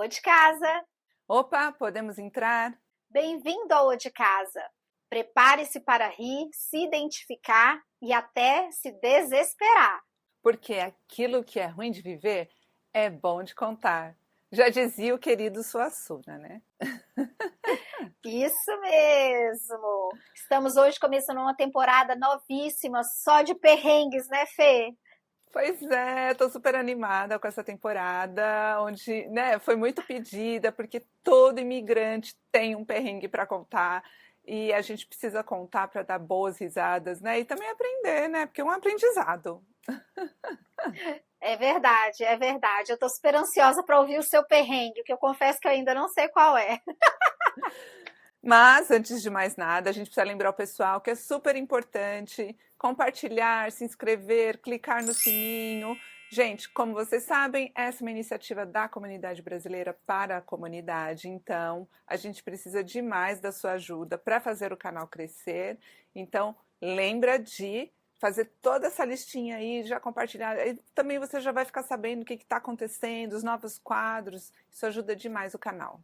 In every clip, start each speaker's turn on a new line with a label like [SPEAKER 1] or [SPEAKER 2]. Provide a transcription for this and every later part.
[SPEAKER 1] O de casa.
[SPEAKER 2] Opa, podemos entrar?
[SPEAKER 1] Bem-vindo ao O de casa. Prepare-se para rir, se identificar e até se desesperar.
[SPEAKER 2] Porque aquilo que é ruim de viver é bom de contar. Já dizia o querido Suassuna, né?
[SPEAKER 1] Isso mesmo! Estamos hoje começando uma temporada novíssima, só de perrengues, né, Fê?
[SPEAKER 2] Pois é, tô super animada com essa temporada, onde, né, foi muito pedida, porque todo imigrante tem um perrengue para contar e a gente precisa contar para dar boas risadas, né? E também aprender, né? Porque é um aprendizado.
[SPEAKER 1] É verdade, é verdade. Eu tô super ansiosa para ouvir o seu perrengue, que eu confesso que eu ainda não sei qual é.
[SPEAKER 2] Mas, antes de mais nada, a gente precisa lembrar o pessoal que é super importante compartilhar, se inscrever, clicar no sininho. Gente, como vocês sabem, essa é uma iniciativa da comunidade brasileira para a comunidade, então a gente precisa demais da sua ajuda para fazer o canal crescer. Então, lembra de fazer toda essa listinha aí, já compartilhar. E também você já vai ficar sabendo o que está acontecendo, os novos quadros. Isso ajuda demais o canal.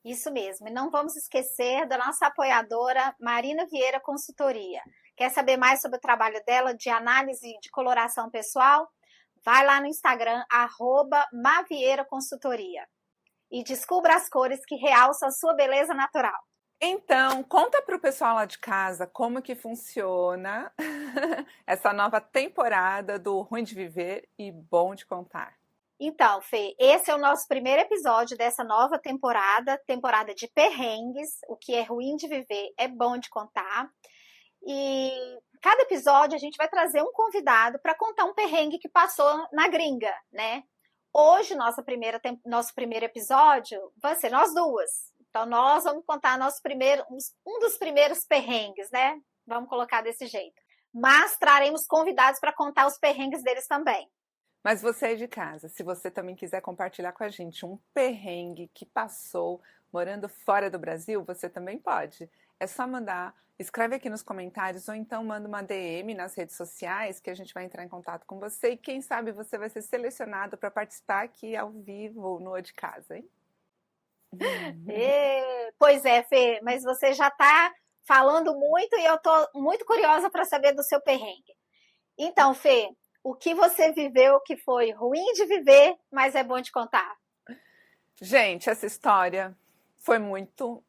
[SPEAKER 1] Isso mesmo. E não vamos esquecer da nossa apoiadora Marina Vieira Consultoria. Quer saber mais sobre o trabalho dela de análise de coloração pessoal? Vai lá no Instagram, @Mavieira Consultoria. E descubra as cores que realçam a sua beleza natural.
[SPEAKER 2] Então, conta para o pessoal lá de casa como que funciona essa nova temporada do Ruim de Viver e Bom de Contar.
[SPEAKER 1] Então, Fê, esse é o nosso primeiro episódio dessa nova temporada, temporada de perrengues. O que é ruim de viver é bom de contar. E cada episódio a gente vai trazer um convidado para contar um perrengue que passou na gringa, né? Hoje, nosso primeiro episódio vai ser nós duas. Então, nós vamos contar um dos primeiros perrengues, né? Vamos colocar desse jeito. Mas traremos convidados para contar os perrengues deles também.
[SPEAKER 2] Mas você aí de casa, se você também quiser compartilhar com a gente um perrengue que passou morando fora do Brasil, você também pode. É só mandar, escreve aqui nos comentários ou então manda uma DM nas redes sociais que a gente vai entrar em contato com você e quem sabe você vai ser selecionado para participar aqui ao vivo no O de Casa, hein?
[SPEAKER 1] Pois é, Fê, mas você já está falando muito e eu estou muito curiosa para saber do seu perrengue. Então, Fê, o que você viveu que foi ruim de viver, mas é bom de contar?
[SPEAKER 2] Gente, essa história foi muito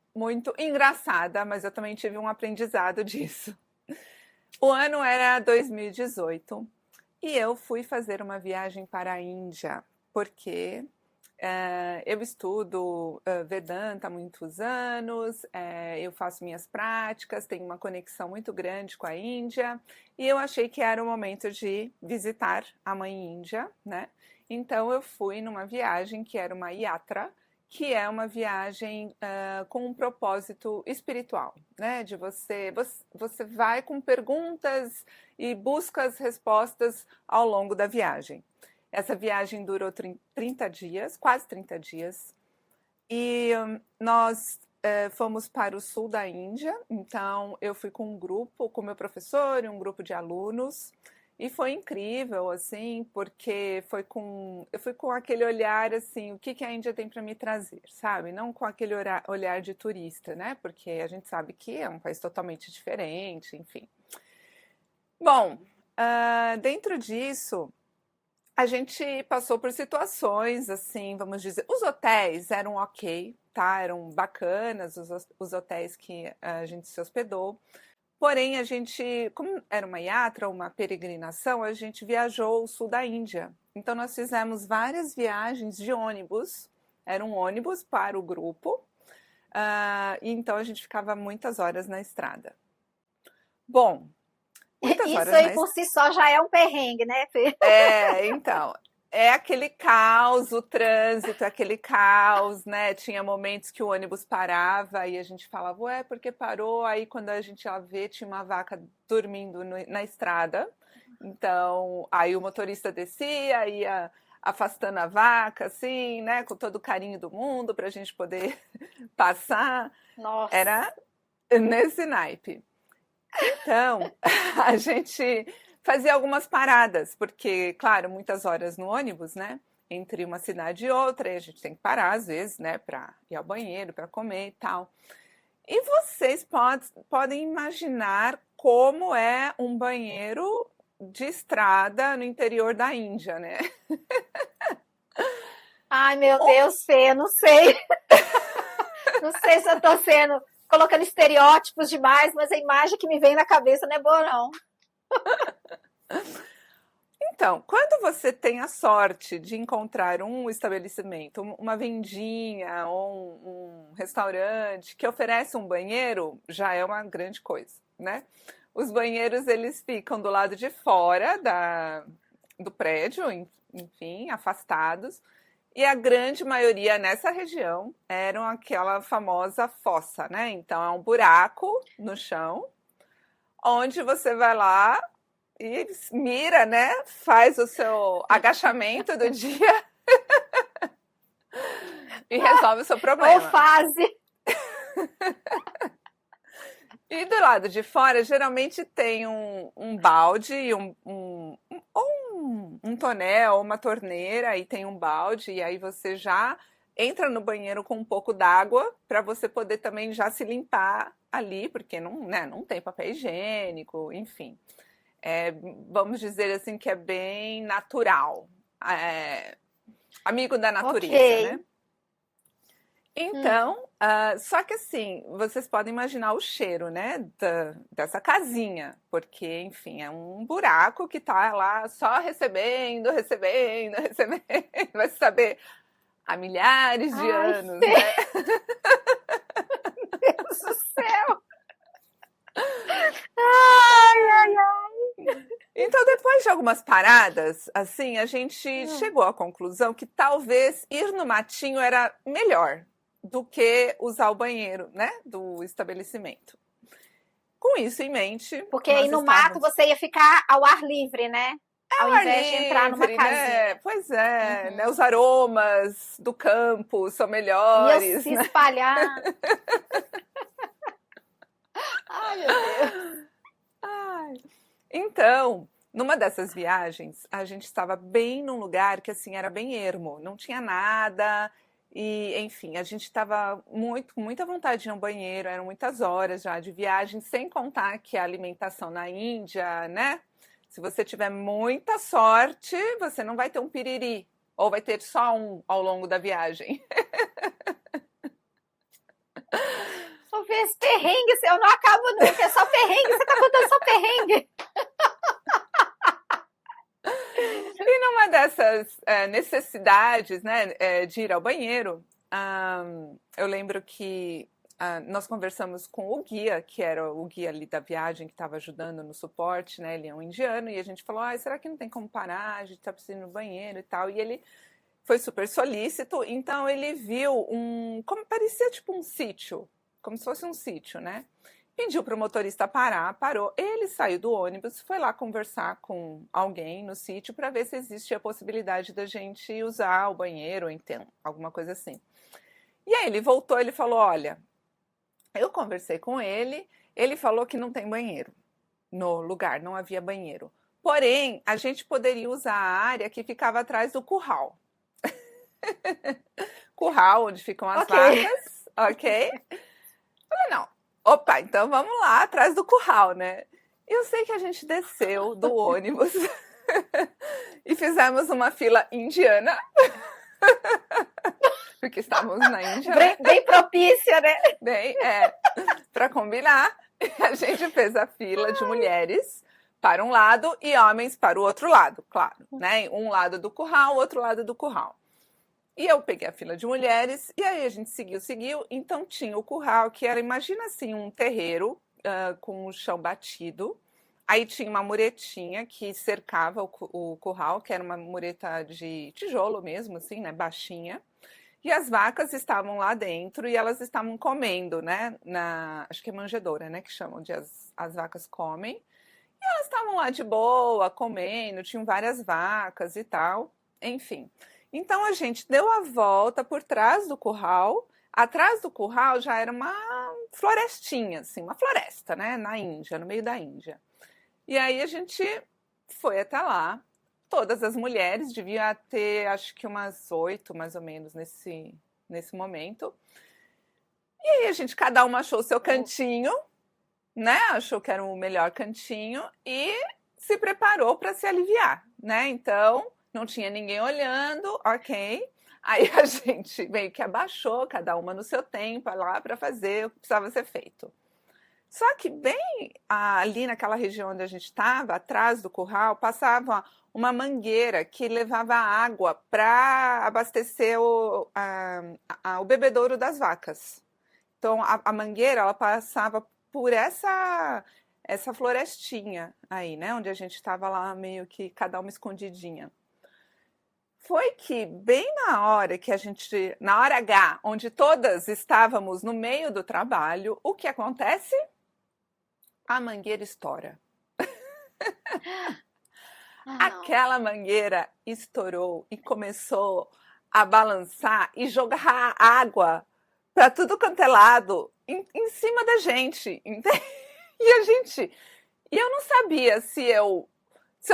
[SPEAKER 2] engraçada, mas eu também tive um aprendizado disso. O ano era 2018 e eu fui fazer uma viagem para a Índia, porque eu estudo Vedanta há muitos anos, eu faço minhas práticas, tenho uma conexão muito grande com a Índia e eu achei que era o momento de visitar a Mãe Índia, né? Então eu fui numa viagem que era uma yatra, que é uma viagem com um propósito espiritual, né? De você vai com perguntas e busca as respostas ao longo da viagem. Essa viagem durou 30 dias, quase 30 dias, e nós fomos para o sul da Índia, então eu fui com um grupo, com meu professor e um grupo de alunos, e foi incrível, assim, porque eu fui com aquele olhar, assim, o que que a Índia tem para me trazer, sabe? Não com aquele olhar de turista, né? Porque a gente sabe que é um país totalmente diferente, enfim. Bom, dentro disso, a gente passou por situações, assim, vamos dizer, os hotéis eram ok, tá? Eram bacanas os hotéis que a gente se hospedou. Porém, a gente, como era uma yatra, uma peregrinação, a gente viajou ao sul da Índia. Então, nós fizemos várias viagens de ônibus. Era um ônibus para o grupo. E então, a gente ficava muitas horas na estrada. Bom, muitas
[SPEAKER 1] Isso
[SPEAKER 2] horas
[SPEAKER 1] aí
[SPEAKER 2] na
[SPEAKER 1] por
[SPEAKER 2] estrada.
[SPEAKER 1] si só já é um perrengue, né, Fê?
[SPEAKER 2] Então, é aquele caos, o trânsito, é aquele caos, né? Tinha momentos que o ônibus parava e a gente falava, ué, por que parou? Aí quando a gente ia ver, tinha uma vaca dormindo na estrada. Então, aí o motorista descia, ia afastando a vaca, assim, né? Com todo o carinho do mundo para a gente poder passar.
[SPEAKER 1] Nossa.
[SPEAKER 2] Era nesse naipe. Então, a gente fazia algumas paradas, porque, claro, muitas horas no ônibus, né? entre uma cidade e outra, e a gente tem que parar às vezes, né, para ir ao banheiro, para comer e tal. E vocês podem imaginar como é um banheiro de estrada no interior da Índia, né?
[SPEAKER 1] Ai, meu Deus, Fê, não sei. Não sei se eu tô colocando estereótipos demais, mas a imagem que me vem na cabeça não é boa, não.
[SPEAKER 2] Então, quando você tem a sorte de encontrar um estabelecimento, uma vendinha ou um restaurante que oferece um banheiro, já é uma grande coisa, né? Os banheiros, eles ficam do lado de fora do prédio, enfim, afastados. E a grande maioria nessa região eram aquela famosa fossa, né? Então é um buraco no chão, onde você vai lá e mira, né? Faz o seu agachamento do dia e resolve o seu problema.
[SPEAKER 1] Ou fase.
[SPEAKER 2] E do lado de fora, geralmente tem um balde, um tonel, uma torneira, e tem um balde, e aí você já entra no banheiro com um pouco d'água para você poder também já se limpar ali, porque não, né, não tem papel higiênico, enfim. Vamos dizer assim que é bem natural, amigo da natureza,
[SPEAKER 1] Okay.
[SPEAKER 2] né? Então, só que assim, vocês podem imaginar o cheiro, né, dessa casinha, porque, enfim, é um buraco que tá lá só recebendo, vai saber, há milhares de anos,
[SPEAKER 1] Fê.
[SPEAKER 2] né?
[SPEAKER 1] Meu Deus do céu! Ai.
[SPEAKER 2] Então, depois de algumas paradas, assim, a gente chegou à conclusão que talvez ir no matinho era melhor do que usar o banheiro, né, do estabelecimento. Com isso em mente...
[SPEAKER 1] Porque aí no mato você ia ficar ao ar livre, né? Ao invés de entrar numa casinha.
[SPEAKER 2] Né? Pois é, né? Os aromas do campo são melhores.
[SPEAKER 1] Ia se
[SPEAKER 2] né?
[SPEAKER 1] espalhar. Ai, meu Deus.
[SPEAKER 2] Então, numa dessas viagens, a gente estava bem num lugar que, assim, era bem ermo. Não tinha nada... E, enfim, a gente estava com muita vontade de ir ao banheiro, eram muitas horas já de viagem, sem contar que a alimentação na Índia, né? Se você tiver muita sorte, você não vai ter um piriri, ou vai ter só um ao longo da viagem.
[SPEAKER 1] Só vê perrengue, eu não acabo nunca, é só perrengue, você tá contando só perrengue.
[SPEAKER 2] E numa dessas necessidades, né, de ir ao banheiro, eu lembro que nós conversamos com o guia, que era o guia ali da viagem, que estava ajudando no suporte, né, ele é um indiano, e a gente falou, será que não tem como parar, a gente tá precisando ir no banheiro e tal, e ele foi super solícito, então ele viu como parecia tipo um sítio, como se fosse um sítio, né? Pediu para o motorista parar, parou. Ele saiu do ônibus, foi lá conversar com alguém no sítio para ver se existia a possibilidade da gente usar o banheiro, ou então, alguma coisa assim. E aí ele voltou, ele falou, olha, eu conversei com ele, ele falou que não tem banheiro no lugar, não havia banheiro. Porém, a gente poderia usar a área que ficava atrás do curral. Curral, onde ficam as vacas, ok? Falei, não. Opa, então vamos lá, atrás do curral, né? E eu sei que a gente desceu do ônibus e fizemos uma fila indiana, porque estávamos na Índia.
[SPEAKER 1] Bem propícia, né?
[SPEAKER 2] Bem, para combinar, a gente fez a fila de mulheres para um lado e homens para o outro lado, claro, né? Um lado do curral, o outro lado do curral. E eu peguei a fila de mulheres, e aí a gente seguiu, então tinha o curral, que era, imagina assim, um terreiro com o chão batido, aí tinha uma muretinha que cercava o curral, que era uma mureta de tijolo mesmo, assim, né, baixinha, e as vacas estavam lá dentro, e elas estavam comendo, né, acho que é manjedoura, né, que chamam de as vacas comem, e elas estavam lá de boa, comendo, tinham várias vacas e tal, enfim... Então a gente deu a volta por trás do curral. Atrás do curral já era uma florestinha, assim, uma floresta, né? Na Índia, no meio da Índia. E aí a gente foi até lá. todas as mulheres, devia ter acho que umas 8 mais ou menos nesse momento. E aí a gente, cada uma achou o seu cantinho, né? Achou que era o melhor cantinho e se preparou para se aliviar, né? Então, não tinha ninguém olhando, ok. Aí a gente meio que abaixou, cada uma no seu tempo, lá para fazer o que precisava ser feito. Só que bem ali naquela região onde a gente estava, atrás do curral, passava uma mangueira que levava água para abastecer o bebedouro das vacas. Então, a mangueira, ela passava por essa florestinha aí, né? Onde a gente estava lá meio que cada uma escondidinha. Foi que bem na hora na hora H, onde todas estávamos no meio do trabalho, o que acontece? A mangueira estoura. Aquela mangueira estourou e começou a balançar e jogar água para tudo quanto é lado em cima da gente. E eu não sabia se eu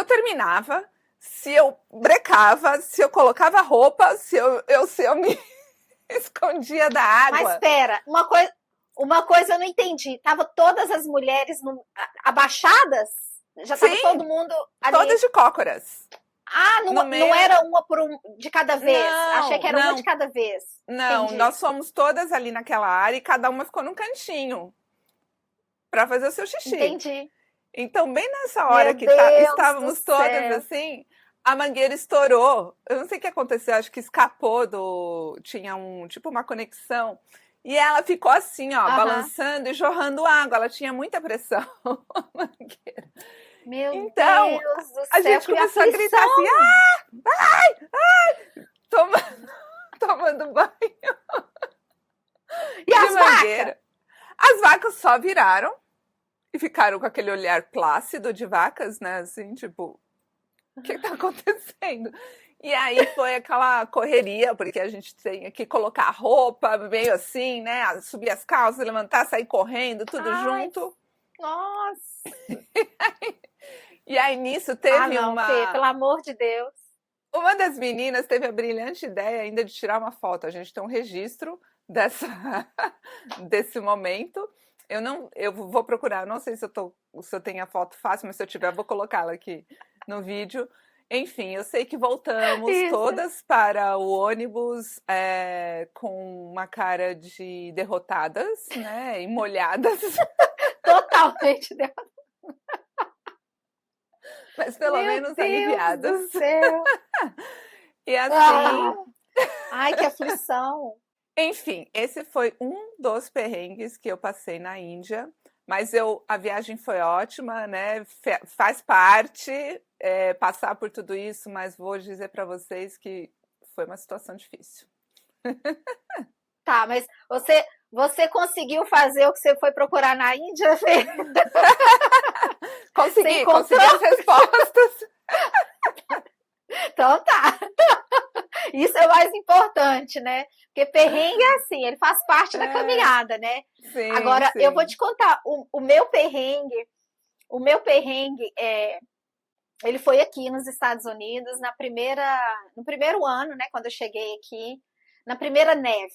[SPEAKER 2] terminava, se eu brecava, se eu colocava roupa, se eu me escondia da água.
[SPEAKER 1] Mas espera, uma coisa eu não entendi. Tava todas as mulheres abaixadas? Já estava todo mundo ali?
[SPEAKER 2] Todas de cócoras.
[SPEAKER 1] Não era uma de cada vez? Não, achei que era uma de cada vez.
[SPEAKER 2] Não, entendi. Nós fomos todas ali naquela área e cada uma ficou num cantinho para fazer o seu xixi.
[SPEAKER 1] Entendi.
[SPEAKER 2] Então, bem nessa hora que estávamos todas assim, a mangueira estourou. Eu não sei o que aconteceu, acho que escapou tinha tipo uma conexão. E ela ficou assim, ó, balançando e jorrando água. Ela tinha muita pressão, a mangueira.
[SPEAKER 1] Meu Deus do céu,
[SPEAKER 2] a gente começou a gritar assim, tomando banho.
[SPEAKER 1] E as vacas?
[SPEAKER 2] As vacas só viraram e ficaram com aquele olhar plácido de vacas, né? Assim, tipo, o que tá acontecendo? E aí foi aquela correria, porque a gente tinha que colocar roupa meio assim, né? Subir as calças, levantar, sair correndo, tudo junto.
[SPEAKER 1] Nossa!
[SPEAKER 2] E aí nisso teve
[SPEAKER 1] Fê, pelo amor de Deus.
[SPEAKER 2] Uma das meninas teve a brilhante ideia ainda de tirar uma foto. A gente tem um registro desse momento. Eu vou procurar, não sei se eu tenho a foto fácil, mas se eu tiver, eu vou colocá-la aqui no vídeo. Enfim, eu sei que voltamos todas para o ônibus com uma cara de derrotadas, né? E molhadas.
[SPEAKER 1] Totalmente derrotadas.
[SPEAKER 2] Mas pelo menos aliviadas.
[SPEAKER 1] Meu Deus do céu.
[SPEAKER 2] E assim...
[SPEAKER 1] Ai, que aflição.
[SPEAKER 2] Enfim, esse foi um dos perrengues que eu passei na Índia. Mas a viagem foi ótima, né? Faz parte passar por tudo isso, mas vou dizer para vocês que foi uma situação difícil.
[SPEAKER 1] Tá, mas você conseguiu fazer o que você foi procurar na Índia, Fê?
[SPEAKER 2] Consegui as respostas.
[SPEAKER 1] Então tá. Isso é o mais importante, né? Porque perrengue é assim, ele faz parte da caminhada, né?
[SPEAKER 2] Sim,
[SPEAKER 1] agora,
[SPEAKER 2] sim.
[SPEAKER 1] Eu vou te contar, o meu perrengue, ele foi aqui nos Estados Unidos, no primeiro ano, né? Quando eu cheguei aqui, na primeira neve.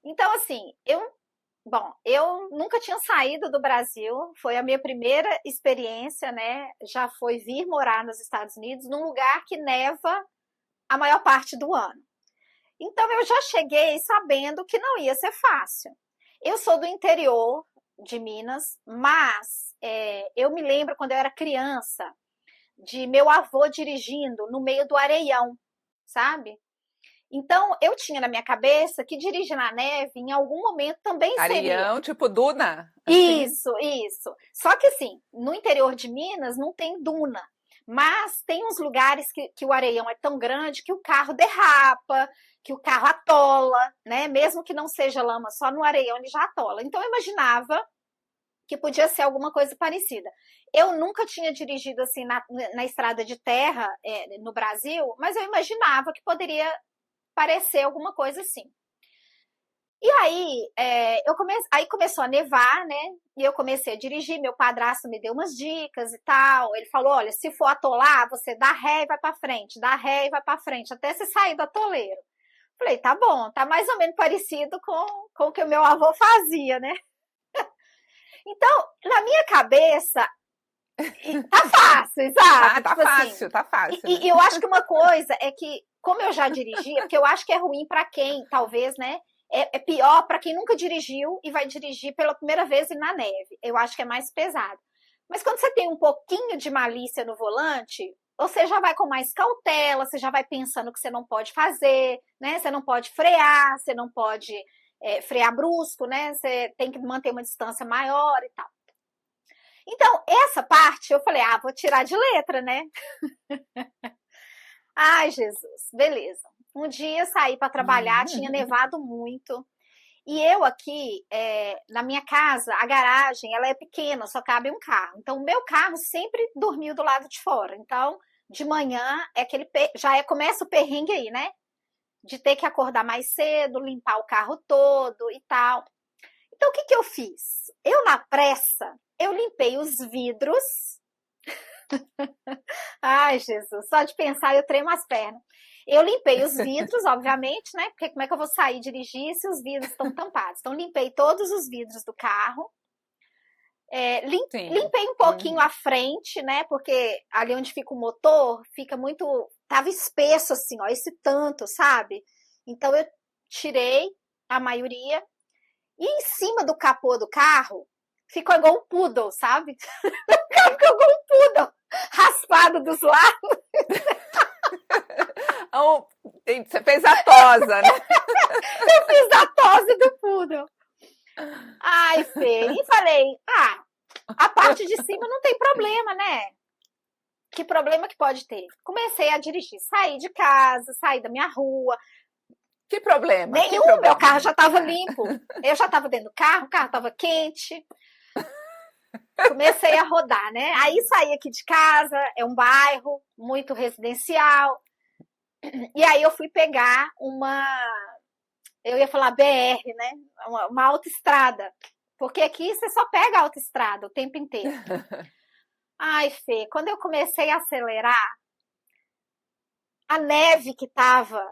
[SPEAKER 1] Então, assim, eu nunca tinha saído do Brasil, foi a minha primeira experiência, né? Já foi vir morar nos Estados Unidos, num lugar que neva a maior parte do ano. Então, eu já cheguei sabendo que não ia ser fácil. Eu sou do interior de Minas, mas eu me lembro quando eu era criança de meu avô dirigindo no meio do areião, sabe? Então, eu tinha na minha cabeça que dirigir na neve, em algum momento, também seria.
[SPEAKER 2] Areião, tipo duna? Assim.
[SPEAKER 1] Isso. Só que, assim, no interior de Minas não tem duna. Mas tem uns lugares que o areião é tão grande que o carro derrapa, que o carro atola, né? Mesmo que não seja lama, só no areião ele já atola. Então, eu imaginava que podia ser alguma coisa parecida. Eu nunca tinha dirigido assim na estrada de terra no Brasil, mas eu imaginava que poderia parecer alguma coisa assim. E aí, aí começou a nevar, né? E eu comecei a dirigir. Meu padrasto me deu umas dicas e tal. Ele falou: olha, se for atolar, você dá ré e vai pra frente, dá ré e vai pra frente, até você sair do atoleiro. Falei: tá bom, tá mais ou menos parecido com o que o meu avô fazia, né? Então, na minha cabeça, tá fácil, sabe?
[SPEAKER 2] Tá
[SPEAKER 1] Tipo
[SPEAKER 2] fácil,
[SPEAKER 1] assim.
[SPEAKER 2] tá fácil, né?
[SPEAKER 1] E eu acho que uma coisa é que, como eu já dirigia, porque eu acho que é ruim pra quem, talvez, né? É pior pra quem nunca dirigiu e vai dirigir pela primeira vez e na neve. Eu acho que é mais pesado. Mas quando você tem um pouquinho de malícia no volante, você já vai com mais cautela, você já vai pensando que você não pode fazer, né? Você não pode frear, você não pode frear brusco, né? Você tem que manter uma distância maior e tal. Então, essa parte eu falei, vou tirar de letra, né? Ai, Jesus, beleza. Um dia saí para trabalhar, tinha nevado muito. E eu aqui, na minha casa, a garagem, ela é pequena, só cabe um carro. Então, o meu carro sempre dormiu do lado de fora. Então, de manhã, começa o perrengue aí, né? De ter que acordar mais cedo, limpar o carro todo e tal. Então, o que que eu fiz? Eu, na pressa, eu limpei os vidros. Ai, Jesus, só de pensar eu tremo as pernas. Eu limpei os vidros, obviamente, né? Porque como é que eu vou sair e dirigir se os vidros estão tampados? Então, limpei todos os vidros do carro. Limpei um pouquinho a frente, né? Porque ali onde fica o motor, fica muito... Tava espesso, assim, ó, esse tanto, sabe? Então, eu tirei a maioria. E em cima do capô do carro, ficou igual um poodle, sabe? O carro ficou igual um poodle, raspado dos lados.
[SPEAKER 2] Você fez a tosa, né?
[SPEAKER 1] Eu fiz a tosa do poodle. Ai, Fê. E falei, a parte de cima não tem problema, né? Que problema que pode ter? Comecei a dirigir, saí de casa, saí da minha rua.
[SPEAKER 2] Que problema?
[SPEAKER 1] Nenhum, meu carro já estava limpo. Eu já estava dentro do carro, o carro estava quente. Comecei a rodar, né? Aí saí aqui de casa, é um bairro muito residencial. E aí eu fui pegar eu ia falar BR, né? Uma autoestrada. Porque aqui você só pega a autoestrada o tempo inteiro. Ai, Fê, quando eu comecei a acelerar, a neve que tava,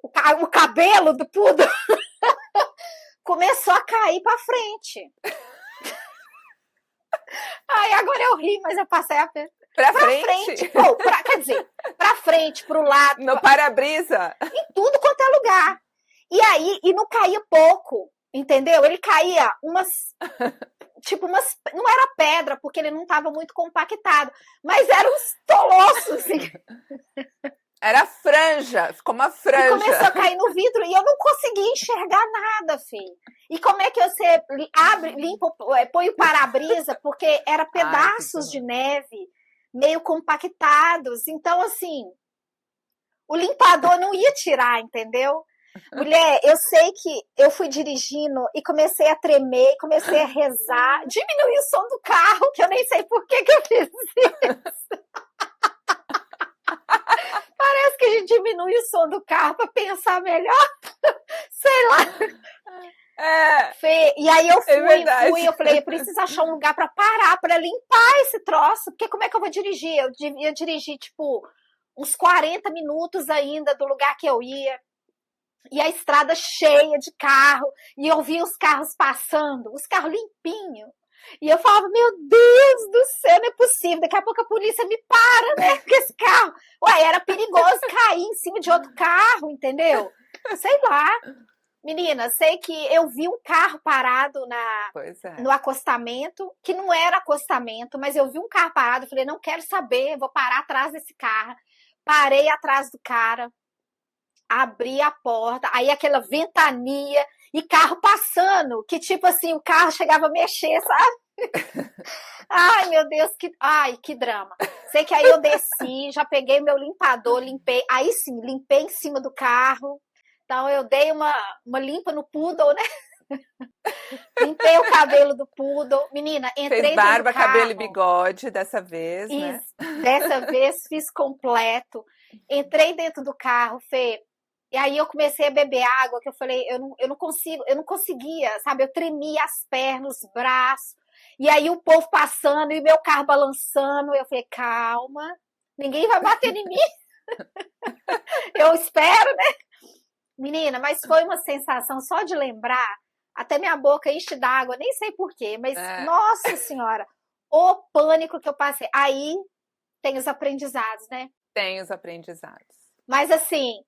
[SPEAKER 1] o cabelo do poodle começou a cair pra frente. Ai, agora eu ri, mas eu passei a
[SPEAKER 2] Pra frente?
[SPEAKER 1] Pô, quer dizer, pra frente, pro lado.
[SPEAKER 2] No para-brisa?
[SPEAKER 1] Em tudo quanto é lugar. E aí, não caía pouco, entendeu? Ele caía tipo não era pedra, porque ele não estava muito compactado, mas eram uns toloços, assim.
[SPEAKER 2] Era franja, ficou uma franja.
[SPEAKER 1] E começou a cair no vidro e eu não conseguia enxergar nada, filho. E como é que você limpa, põe o para-brisa, porque era pedaços de neve meio compactados. Então, assim, o limpador não ia tirar, entendeu? Mulher, eu sei que eu fui dirigindo e comecei a tremer, comecei a rezar, diminuí o som do carro, que eu nem sei por que eu fiz isso. Parece que a gente diminui o som do carro para pensar melhor. Sei lá. Fê, e aí eu eu falei, eu preciso achar um lugar para parar, para limpar esse troço, porque como é que eu vou dirigir? Eu ia dirigir, tipo, uns 40 minutos ainda do lugar que eu ia. E a estrada cheia de carro, e eu via os carros passando, os carros limpinhos. E eu falava, meu Deus do céu, não é possível, daqui a pouco a polícia me para, né, com esse carro. Ué, era perigoso cair em cima de outro carro, entendeu? Sei lá. Menina, sei que eu vi um carro parado no acostamento, que não era acostamento, mas eu vi um carro parado, eu falei, não quero saber, vou parar atrás desse carro. Parei atrás do cara. Abri a porta, aí aquela ventania e carro passando, que tipo assim, o carro chegava a mexer, sabe? Ai, meu Deus, que drama. Sei que aí eu desci, já peguei meu limpador, limpei, aí sim, limpei em cima do carro. Então eu dei uma limpa no poodle, né? Limpei o cabelo do poodle. Menina, entrei
[SPEAKER 2] Fez barba,
[SPEAKER 1] dentro do carro.
[SPEAKER 2] cabelo e bigode dessa vez, né?
[SPEAKER 1] Dessa vez fiz completo. Entrei dentro do carro, Fê. E aí eu comecei a beber água, que eu falei, eu não consigo, eu não conseguia, sabe? Eu tremia as pernas, os braços. E aí o povo passando e meu carro balançando. Eu falei, calma, ninguém vai bater em mim. Eu espero, né? Menina, mas foi uma sensação só de lembrar, até minha boca enche d'água, nem sei porquê, mas nossa senhora, o pânico que eu passei. Aí tem os aprendizados, né?
[SPEAKER 2] Tem os aprendizados.
[SPEAKER 1] Mas assim,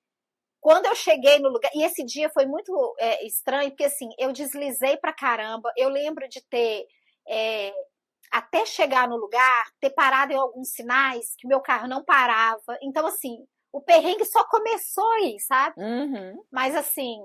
[SPEAKER 1] quando eu cheguei no lugar, e esse dia foi muito estranho, porque assim, eu deslizei pra caramba, eu lembro de ter, até chegar no lugar, ter parado em alguns sinais que meu carro não parava, então assim, o perrengue só começou aí, sabe?
[SPEAKER 2] Uhum.
[SPEAKER 1] Mas assim,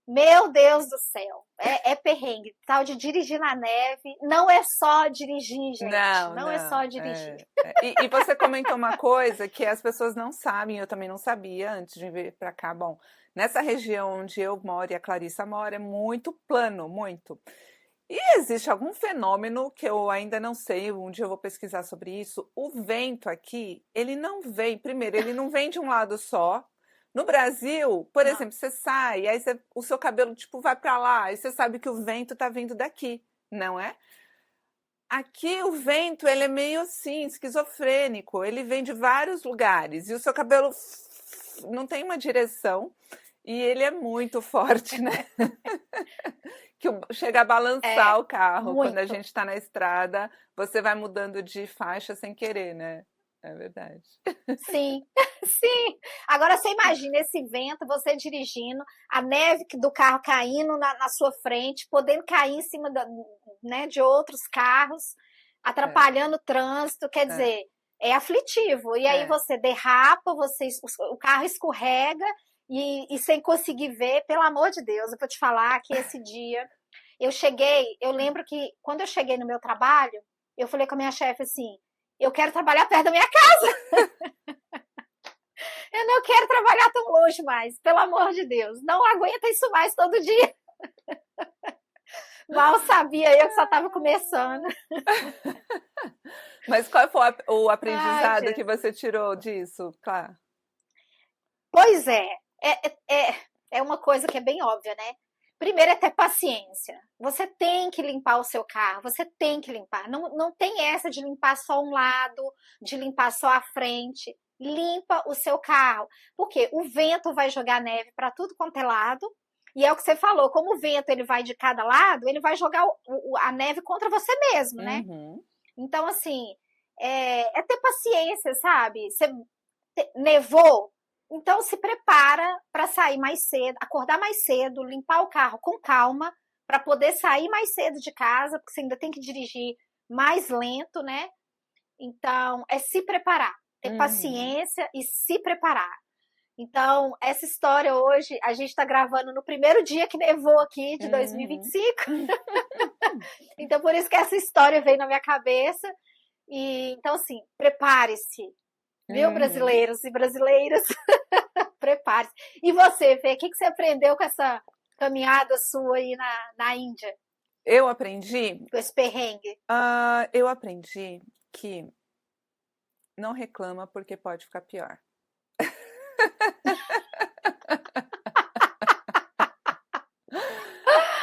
[SPEAKER 1] meu Deus do céu, é perrengue. Tal de dirigir na neve, não é só dirigir, gente. Não é só dirigir.
[SPEAKER 2] E você comentou uma coisa que as pessoas não sabem, eu também não sabia antes de vir para cá. Bom, nessa região onde eu moro e a Clarissa mora, é muito plano, muito. E existe algum fenômeno que eu ainda não sei, um dia eu vou pesquisar sobre isso. O vento aqui, ele não vem, primeiro, ele não vem de um lado só. No Brasil, por exemplo, você sai, aí o seu cabelo tipo vai para lá, e você sabe que o vento tá vindo daqui, não é? Aqui o vento, ele é meio assim, esquizofrênico, ele vem de vários lugares, e o seu cabelo não tem uma direção, e ele é muito forte, né? Que chega a balançar o carro.
[SPEAKER 1] Muito.
[SPEAKER 2] Quando a gente está na estrada, você vai mudando de faixa sem querer, né? É verdade.
[SPEAKER 1] Sim, sim. Agora você imagina esse vento, você dirigindo, a neve do carro caindo na sua frente, podendo cair em cima né, de outros carros, atrapalhando o trânsito, quer dizer, é aflitivo. E aí você derrapa, o carro escorrega e sem conseguir ver, pelo amor de Deus, eu vou te falar que esse dia eu lembro que quando eu cheguei no meu trabalho, eu falei com a minha chefe assim, eu quero trabalhar perto da minha casa. Eu não quero trabalhar tão longe mais, pelo amor de Deus. Não aguenta isso mais todo dia. Mal sabia eu que só estava começando.
[SPEAKER 2] Mas qual foi o aprendizado que você tirou disso, Clara?
[SPEAKER 1] Pois é uma coisa que é bem óbvia, né? Primeiro é ter paciência. Você tem que limpar o seu carro, você tem que limpar. Não tem essa de limpar só um lado, de limpar só a frente. Limpa o seu carro. Porque o vento vai jogar neve para tudo quanto é lado. E é o que você falou, como o vento ele vai de cada lado, ele vai jogar a neve contra você mesmo, né?
[SPEAKER 2] Uhum.
[SPEAKER 1] Então, assim, é ter paciência, sabe? Nevou, então se prepara para sair mais cedo, acordar mais cedo, limpar o carro com calma, para poder sair mais cedo de casa, porque você ainda tem que dirigir mais lento, né? Então, é se preparar, ter paciência e se preparar. Então, essa história hoje, a gente está gravando no primeiro dia que nevou aqui, de 2025. Então, por isso que essa história veio na minha cabeça. E, então, assim, prepare-se, viu, brasileiros e brasileiras? Prepare-se. E você, Fê, o que você aprendeu com essa caminhada sua aí na Índia?
[SPEAKER 2] Eu aprendi?
[SPEAKER 1] Com esse perrengue?
[SPEAKER 2] Eu aprendi que não reclama porque pode ficar pior.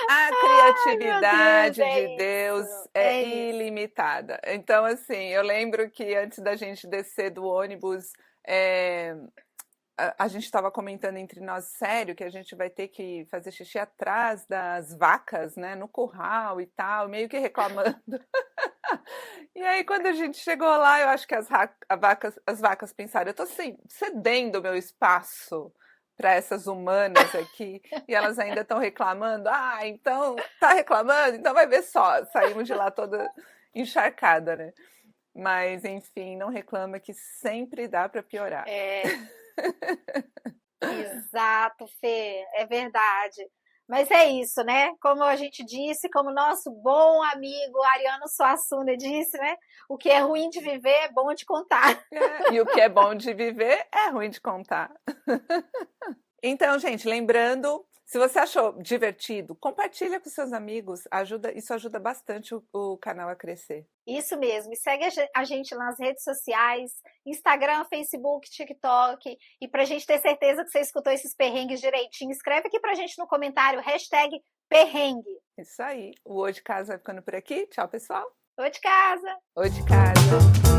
[SPEAKER 2] A criatividade de Deus é ilimitada. Então, assim, eu lembro que antes da gente descer do ônibus, a gente estava comentando entre nós, sério, que a gente vai ter que fazer xixi atrás das vacas, né, no curral e tal, meio que reclamando. E aí, quando a gente chegou lá, eu acho que as vacas pensaram, eu tô cedendo o meu espaço para essas humanas aqui, e elas ainda estão reclamando. Então tá reclamando? Então vai ver só. Saímos de lá toda encharcada, né? Mas, enfim, não reclama que sempre dá para piorar.
[SPEAKER 1] Exato, Fê, é verdade. Mas é isso, né? Como a gente disse, como nosso bom amigo Ariano Suassuna disse, né? O que é ruim de viver é bom de contar.
[SPEAKER 2] E o que é bom de viver é ruim de contar. Então, gente, lembrando, Se você achou divertido, compartilha com seus amigos, isso ajuda bastante o canal a crescer.
[SPEAKER 1] Isso mesmo, e segue a gente nas redes sociais, Instagram, Facebook, TikTok, e pra gente ter certeza que você escutou esses perrengues direitinho, escreve aqui pra gente no comentário, #perrengue.
[SPEAKER 2] Isso aí, o Ô de Casa vai ficando por aqui. Tchau, pessoal.
[SPEAKER 1] Ô de casa!
[SPEAKER 2] Ô de Casa.